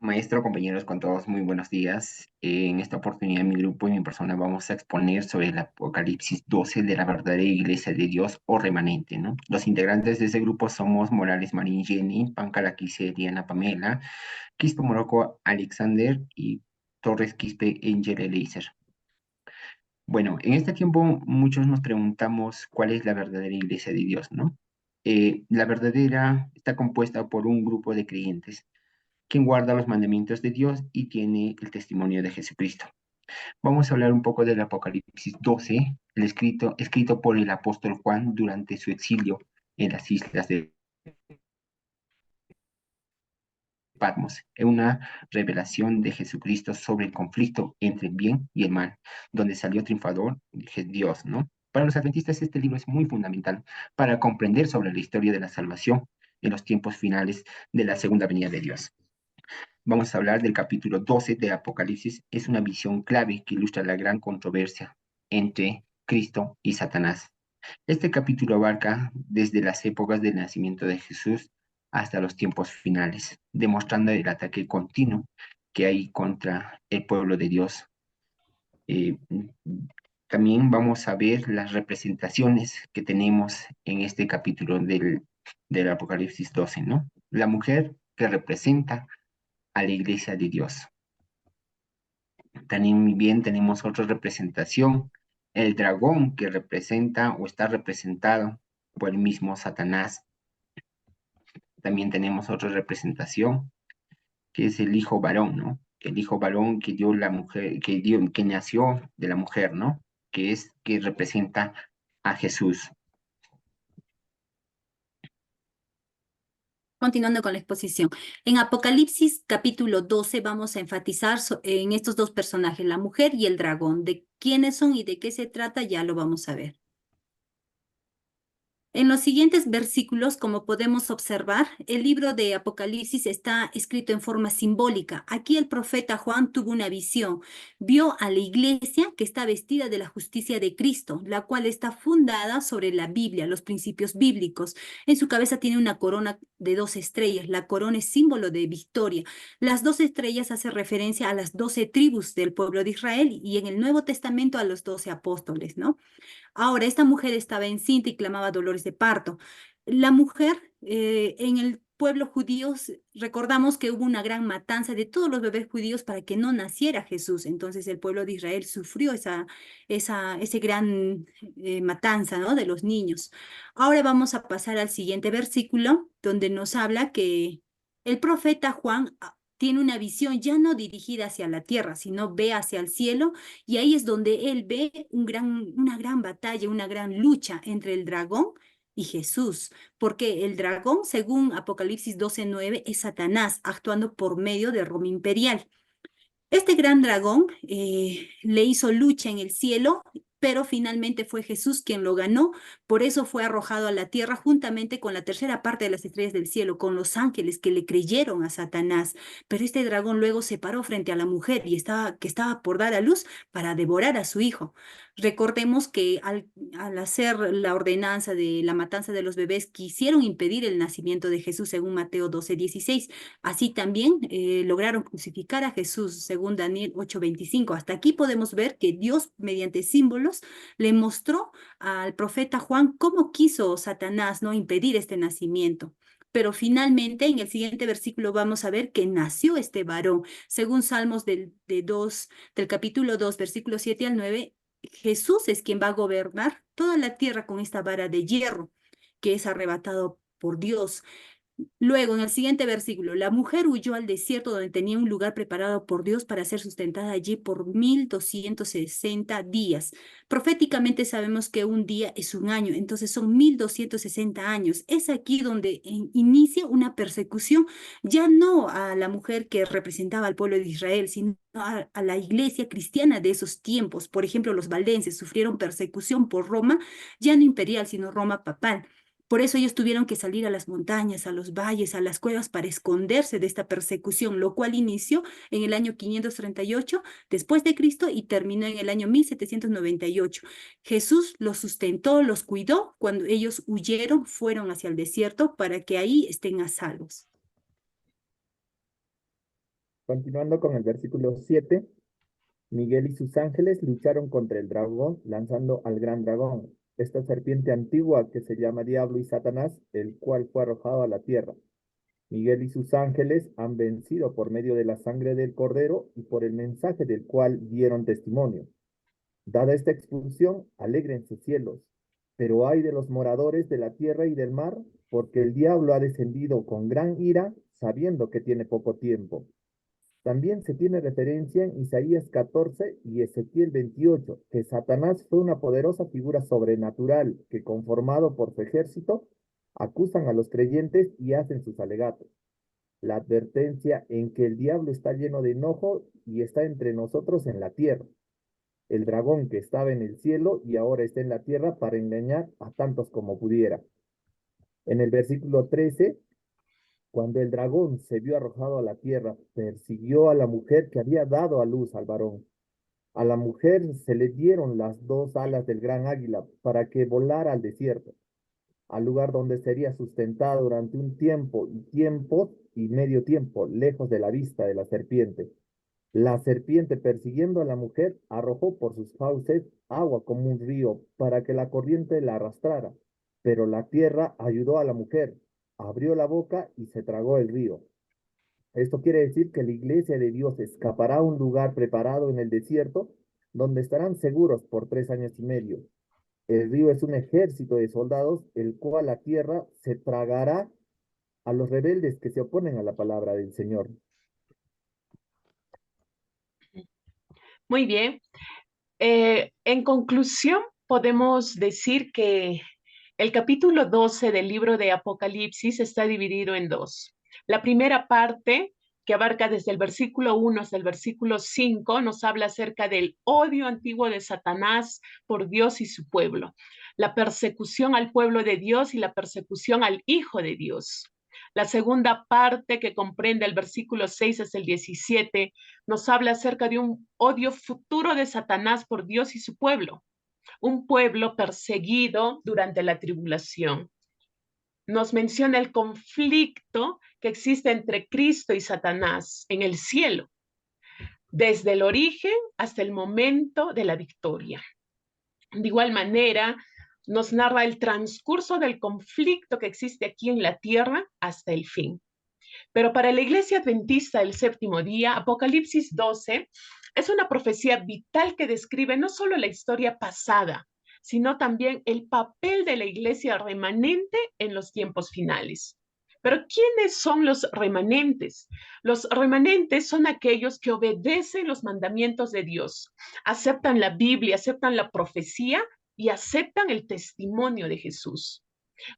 Maestro, compañeros, con todos, muy buenos días. En esta oportunidad, mi grupo y mi persona vamos a exponer sobre el Apocalipsis 12 de la verdadera Iglesia de Dios o remanente, ¿no? Los integrantes de ese grupo somos Morales Marín Jenny, Pancala Quise Diana Pamela, Quispe Morocco Alexander y Torres Quispe Angel Eliezer. Bueno, en este tiempo muchos nos preguntamos cuál es la verdadera Iglesia de Dios, ¿no? La verdadera está compuesta por un grupo de creyentes quien guarda los mandamientos de Dios y tiene el testimonio de Jesucristo. Vamos a hablar un poco del Apocalipsis 12, escrito por el apóstol Juan durante su exilio en las islas de Patmos. Es una revelación de Jesucristo sobre el conflicto entre el bien y el mal, donde salió triunfador Dios, ¿no? Para los adventistas este libro es muy fundamental para comprender sobre la historia de la salvación en los tiempos finales de la segunda venida de Dios. Vamos a hablar del capítulo 12 de Apocalipsis. Es una visión clave que ilustra la gran controversia entre Cristo y Satanás. Este capítulo abarca desde las épocas del nacimiento de Jesús hasta los tiempos finales, demostrando el ataque continuo que hay contra el pueblo de Dios. Eh, También vamos a ver las representaciones que tenemos en este capítulo del Apocalipsis 12, ¿no? La mujer que representa a la iglesia de Dios. También tenemos otra representación, el dragón que representa o está representado por el mismo Satanás. También tenemos otra representación que es el hijo varón, ¿no? El hijo varón que dio la mujer, que nació de la mujer, ¿no? Que representa a Jesús. Continuando con la exposición. En Apocalipsis capítulo 12 vamos a enfatizar en estos dos personajes, la mujer y el dragón. De quiénes son y de qué se trata ya lo vamos a ver. En los siguientes versículos, como podemos observar, el libro de Apocalipsis está escrito en forma simbólica. Aquí el profeta Juan tuvo una visión. Vio a la iglesia que está vestida de la justicia de Cristo, la cual está fundada sobre la Biblia, los principios bíblicos. En su cabeza tiene una corona de 12 estrellas. La corona es símbolo de victoria. Las 12 estrellas hacen referencia a las 12 tribus del pueblo de Israel y en el Nuevo Testamento a los 12 apóstoles, ¿no? Ahora, esta mujer estaba encinta y clamaba dolores de parto. La mujer, en el pueblo judío, recordamos que hubo una gran matanza de todos los bebés judíos para que no naciera Jesús. Entonces el pueblo de Israel sufrió ese gran matanza, ¿no? De los niños. Ahora vamos a pasar al siguiente versículo, donde nos habla que el profeta Juan tiene una visión ya no dirigida hacia la tierra, sino ve hacia el cielo y ahí es donde él ve una gran batalla, una gran lucha entre el dragón y Jesús, porque el dragón, según Apocalipsis 12:9, es Satanás actuando por medio de Roma imperial. Este gran dragón le hizo lucha en el cielo, pero finalmente fue Jesús quien lo ganó. Por eso fue arrojado a la tierra juntamente con la tercera parte de las estrellas del cielo, con los ángeles que le creyeron a Satanás. Pero este dragón luego se paró frente a la mujer que estaba por dar a luz para devorar a su hijo. Recordemos que al hacer la ordenanza de la matanza de los bebés, quisieron impedir el nacimiento de Jesús según Mateo 12:16. Así también lograron crucificar a Jesús, según Daniel 8:25. Hasta aquí podemos ver que Dios, mediante símbolos, le mostró al profeta Juan cómo quiso Satanás no impedir este nacimiento. Pero finalmente, en el siguiente versículo vamos a ver que nació este varón. Según Salmos del capítulo 2, versículos 7 al 9, Jesús es quien va a gobernar toda la tierra con esta vara de hierro que es arrebatado por Dios. Luego, en el siguiente versículo, la mujer huyó al desierto donde tenía un lugar preparado por Dios para ser sustentada allí por 1260 días. Proféticamente sabemos que un día es un año, entonces son 1260 años. Es aquí donde inicia una persecución, ya no a la mujer que representaba al pueblo de Israel, sino a la iglesia cristiana de esos tiempos. Por ejemplo, los valdenses sufrieron persecución por Roma, ya no imperial, sino Roma papal. Por eso ellos tuvieron que salir a las montañas, a los valles, a las cuevas para esconderse de esta persecución, lo cual inició en el año 538 después de Cristo y terminó en el año 1798. Jesús los sustentó, los cuidó cuando ellos huyeron, fueron hacia el desierto para que ahí estén a salvos. Continuando con el versículo 7, Miguel y sus ángeles lucharon contra el dragón, lanzando al gran dragón, esta serpiente antigua que se llama Diablo y Satanás, el cual fue arrojado a la tierra. Miguel y sus ángeles han vencido por medio de la sangre del Cordero y por el mensaje del cual dieron testimonio. Dada esta expulsión, alégrense cielos, pero ay de los moradores de la tierra y del mar, porque el diablo ha descendido con gran ira, sabiendo que tiene poco tiempo. También se tiene referencia en Isaías 14 y Ezequiel 28, que Satanás fue una poderosa figura sobrenatural que, conformado por su ejército, acusan a los creyentes y hacen sus alegatos. La advertencia en que el diablo está lleno de enojo y está entre nosotros en la tierra. El dragón que estaba en el cielo y ahora está en la tierra para engañar a tantos como pudiera. En el versículo 13, cuando el dragón se vio arrojado a la tierra, persiguió a la mujer que había dado a luz al varón. A la mujer se le dieron las dos alas del gran águila para que volara al desierto, al lugar donde sería sustentada durante un tiempo y medio tiempo, lejos de la vista de la serpiente. La serpiente, persiguiendo a la mujer, arrojó por sus fauces agua como un río para que la corriente la arrastrara. Pero la tierra ayudó a la mujer, abrió la boca y se tragó el río. Esto quiere decir que la iglesia de Dios escapará a un lugar preparado en el desierto, donde estarán seguros por 3 años y medio. El río es un ejército de soldados, el cual la tierra se tragará a los rebeldes que se oponen a la palabra del Señor. Muy bien. En conclusión, podemos decir que el capítulo 12 del libro de Apocalipsis está dividido en dos. La primera parte, que abarca desde el versículo 1 hasta el versículo 5, nos habla acerca del odio antiguo de Satanás por Dios y su pueblo, la persecución al pueblo de Dios y la persecución al Hijo de Dios. La segunda parte, que comprende el versículo 6 hasta el 17, nos habla acerca de un odio futuro de Satanás por Dios y su pueblo, un pueblo perseguido durante la tribulación. Nos menciona el conflicto que existe entre Cristo y Satanás en el cielo, desde el origen hasta el momento de la victoria. De igual manera, nos narra el transcurso del conflicto que existe aquí en la tierra hasta el fin. Pero para la Iglesia Adventista del Séptimo Día, Apocalipsis 12 es una profecía vital que describe no solo la historia pasada, sino también el papel de la Iglesia remanente en los tiempos finales. Pero ¿quiénes son los remanentes? Los remanentes son aquellos que obedecen los mandamientos de Dios, aceptan la Biblia, aceptan la profecía y aceptan el testimonio de Jesús.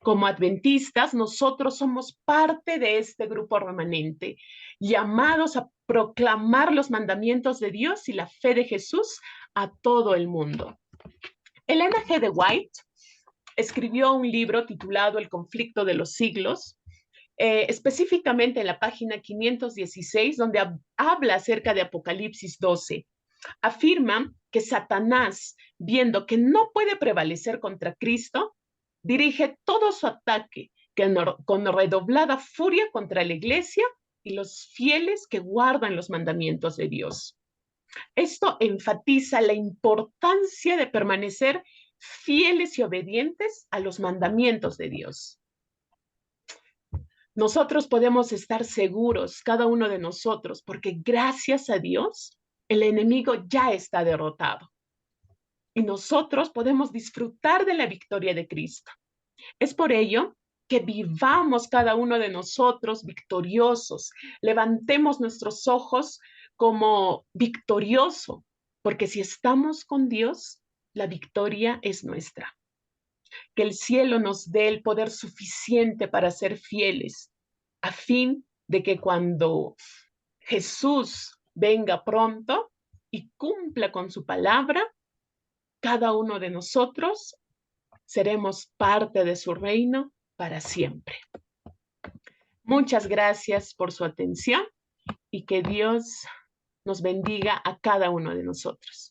Como adventistas, nosotros somos parte de este grupo remanente, llamados a proclamar los mandamientos de Dios y la fe de Jesús a todo el mundo. Elena G. de White escribió un libro titulado El conflicto de los siglos, específicamente en la página 516, donde habla acerca de Apocalipsis 12. Afirma que Satanás, viendo que no puede prevalecer contra Cristo, dirige todo su ataque con redoblada furia contra la iglesia y los fieles que guardan los mandamientos de Dios. Esto enfatiza la importancia de permanecer fieles y obedientes a los mandamientos de Dios. Nosotros podemos estar seguros, cada uno de nosotros, porque gracias a Dios, el enemigo ya está derrotado. Y nosotros podemos disfrutar de la victoria de Cristo. Es por ello que vivamos cada uno de nosotros victoriosos, levantemos nuestros ojos como victorioso, porque si estamos con Dios, la victoria es nuestra. Que el cielo nos dé el poder suficiente para ser fieles, a fin de que cuando Jesús venga pronto y cumpla con su palabra, cada uno de nosotros seremos parte de su reino para siempre. Muchas gracias por su atención y que Dios nos bendiga a cada uno de nosotros.